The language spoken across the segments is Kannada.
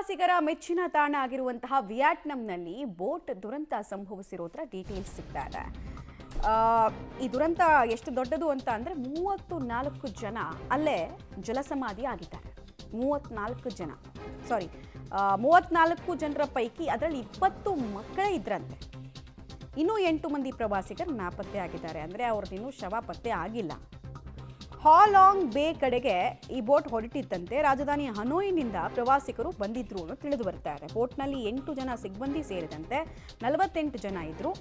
ಪ್ರವಾಸಿಗರ ಮೆಚ್ಚಿನ ತಾಣ ಆಗಿರುವಂತಹ ವಿಯೆಟ್ನಾಂನಲ್ಲಿ ಬೋಟ್ ದುರಂತ ಸಂಭವಿಸಿರೋದ್ರ ಡೀಟೇಲ್ಸ್ ಸಿಗ್ತಾ ಇದೆ. ಈ ದುರಂತ ಎಷ್ಟು ದೊಡ್ಡದು ಅಂತ ಅಂದರೆ 34 ಜನ ಅಲ್ಲೇ ಜಲಸಮಾಧಿ ಆಗಿದ್ದಾರೆ. 34 ಜನರ ಪೈಕಿ ಅದರಲ್ಲಿ 20 ಮಕ್ಕಳೇ ಇದ್ರಂತೆ. ಇನ್ನೂ 8 ಮಂದಿ ಪ್ರವಾಸಿಗರು ನಾಪತ್ತೆ ಆಗಿದ್ದಾರೆ. ಅಂದರೆ ಅವ್ರದ್ದಿನ್ನೂ ಶವ ಪತ್ತೆ ಆಗಿಲ್ಲ. ಹಾಲಾಂಗ್ ಬೇ ಕಡೆಗೆ ಈ ಬೋಟ್ ಹೊರಟಿತ್ತಂತೆ. ರಾಜಧಾನಿ ಹನೋಯ್ನಿಂದ ಪ್ರವಾಸಿಗರು ಬಂದಿದ್ರು ಅನ್ನೋ ತಿಳಿದು ಬರ್ತಾ ಇದೆ. ಬೋಟ್ನಲ್ಲಿ 8 ಜನ ಸಿಬ್ಬಂದಿ ಸೇರಿದಂತೆ 48 ಜನ ಇದ್ರು.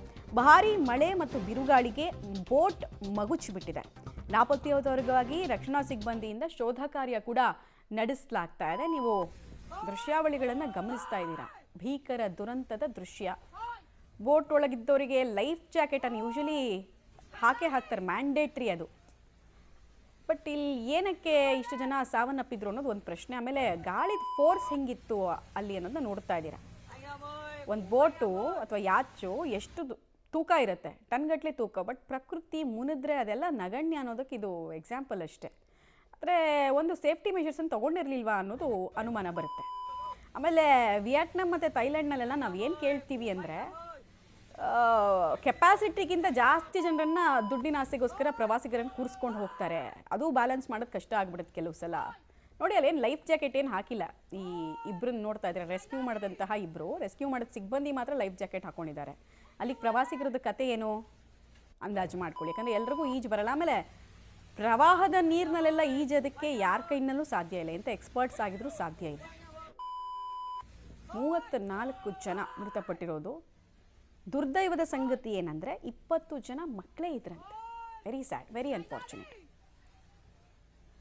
ಭಾರೀ ಮಳೆ ಮತ್ತು ಬಿರುಗಾಳಿಗೆ ಬೋಟ್ ಮಗುಚಿಬಿಟ್ಟಿದೆ. ನಾಪತ್ತೆಯಾದವರಿಗಾಗಿ ರಕ್ಷಣಾ ಸಿಬ್ಬಂದಿಯಿಂದ ಶೋಧ ಕಾರ್ಯ ಕೂಡ ನಡೆಸಲಾಗ್ತಾ ಇದೆ. ನೀವು ದೃಶ್ಯಾವಳಿಗಳನ್ನು ಗಮನಿಸ್ತಾ ಇದ್ದೀರಾ. ಭೀಕರ ದುರಂತದ ದೃಶ್ಯ. ಬೋಟ್ ಒಳಗಿದ್ದವರಿಗೆ ಲೈಫ್ ಜಾಕೆಟನ್ನು ಯೂಶಲಿ ಹಾಕ್ತಾರೆ, ಮ್ಯಾಂಡೇಟ್ರಿ ಅದು. ಬಟ್ ಇಲ್ಲಿ ಏನಕ್ಕೆ ಇಷ್ಟು ಜನ ಸಾವನ್ನಪ್ಪಿದ್ರು ಅನ್ನೋದು ಒಂದು ಪ್ರಶ್ನೆ. ಆಮೇಲೆ ಗಾಳಿದ ಫೋರ್ಸ್ ಹೆಂಗಿತ್ತು ಅಲ್ಲಿ ಅನ್ನೋದನ್ನ ನೋಡ್ತಾ ಇದ್ದೀರಾ. ಒಂದು ಬೋಟು ಅಥವಾ ಯಾಚು ಎಷ್ಟು ತೂಕ ಇರುತ್ತೆ, ಟನ್ಗಟ್ಟಲೆ ತೂಕ. ಬಟ್ ಪ್ರಕೃತಿ ಮುನಿದ್ರೆ ಅದೆಲ್ಲ ನಗಣ್ಯ ಅನ್ನೋದಕ್ಕೆ ಇದು ಎಕ್ಸಾಂಪಲ್ ಅಷ್ಟೇ. ಆದರೆ ಒಂದು ಸೇಫ್ಟಿ ಮೆಷರ್ಸನ್ನು ತೊಗೊಂಡಿರಲಿಲ್ವಾ ಅನ್ನೋದು ಅನುಮಾನ ಬರುತ್ತೆ. ಆಮೇಲೆ ವಿಯೆಟ್ನಾಂ ಮತ್ತು ಥೈಲ್ಯಾಂಡ್ನಲ್ಲೆಲ್ಲ ನಾವು ಏನು ಕೇಳ್ತೀವಿ ಅಂದರೆ ಕೆಪಾಸಿಟಿಗಿಂತ ಜಾಸ್ತಿ ಜನರನ್ನು ದುಡ್ಡಿನ ಆಸೆಗೋಸ್ಕರ ಪ್ರವಾಸಿಗರನ್ನು ಕೂರಿಸ್ಕೊಂಡು ಹೋಗ್ತಾರೆ. ಅದು ಬ್ಯಾಲೆನ್ಸ್ ಮಾಡೋದು ಕಷ್ಟ ಆಗ್ಬಿಡುತ್ತೆ ಕೆಲವು ಸಲ. ನೋಡಿ ಅಲ್ಲೇನು ಲೈಫ್ ಜಾಕೆಟ್ ಏನು ಹಾಕಿಲ್ಲ. ಈ ಇಬ್ಬರನ್ನ ನೋಡ್ತಾ ಇದ್ದಾರೆ, ರೆಸ್ಕ್ಯೂ ಮಾಡಿದಂತಹ ಇಬ್ಬರು. ರೆಸ್ಕ್ಯೂ ಮಾಡಿದ ಸಿಬ್ಬಂದಿ ಮಾತ್ರ ಲೈಫ್ ಜಾಕೆಟ್ ಹಾಕ್ಕೊಂಡಿದ್ದಾರೆ. ಅಲ್ಲಿಗೆ ಪ್ರವಾಸಿಗರದ ಕತೆ ಏನು ಅಂದಾಜು ಮಾಡ್ಕೊಳ್ಳಿ. ಯಾಕಂದರೆ ಎಲ್ರಿಗೂ ಈಜು ಬರಲ್ಲ. ಆಮೇಲೆ ಪ್ರವಾಹದ ನೀರಿನಲ್ಲೆಲ್ಲ ಈಜೋದಕ್ಕೆ ಯಾರ ಕೈನಲ್ಲೂ ಸಾಧ್ಯ ಇಲ್ಲ. ಎಂಥ ಎಕ್ಸ್ಪರ್ಟ್ಸ್ ಆಗಿದ್ರೂ ಸಾಧ್ಯ ಇಲ್ಲ. 34 ಜನ ಮೃತಪಟ್ಟಿರೋದು. ದುರ್ದೈವದ ಸಂಗತಿ ಏನಂದರೆ 20 ಜನ ಮಕ್ಕಳೇ ಇದ್ರಂತೆ. Very sad, very unfortunate.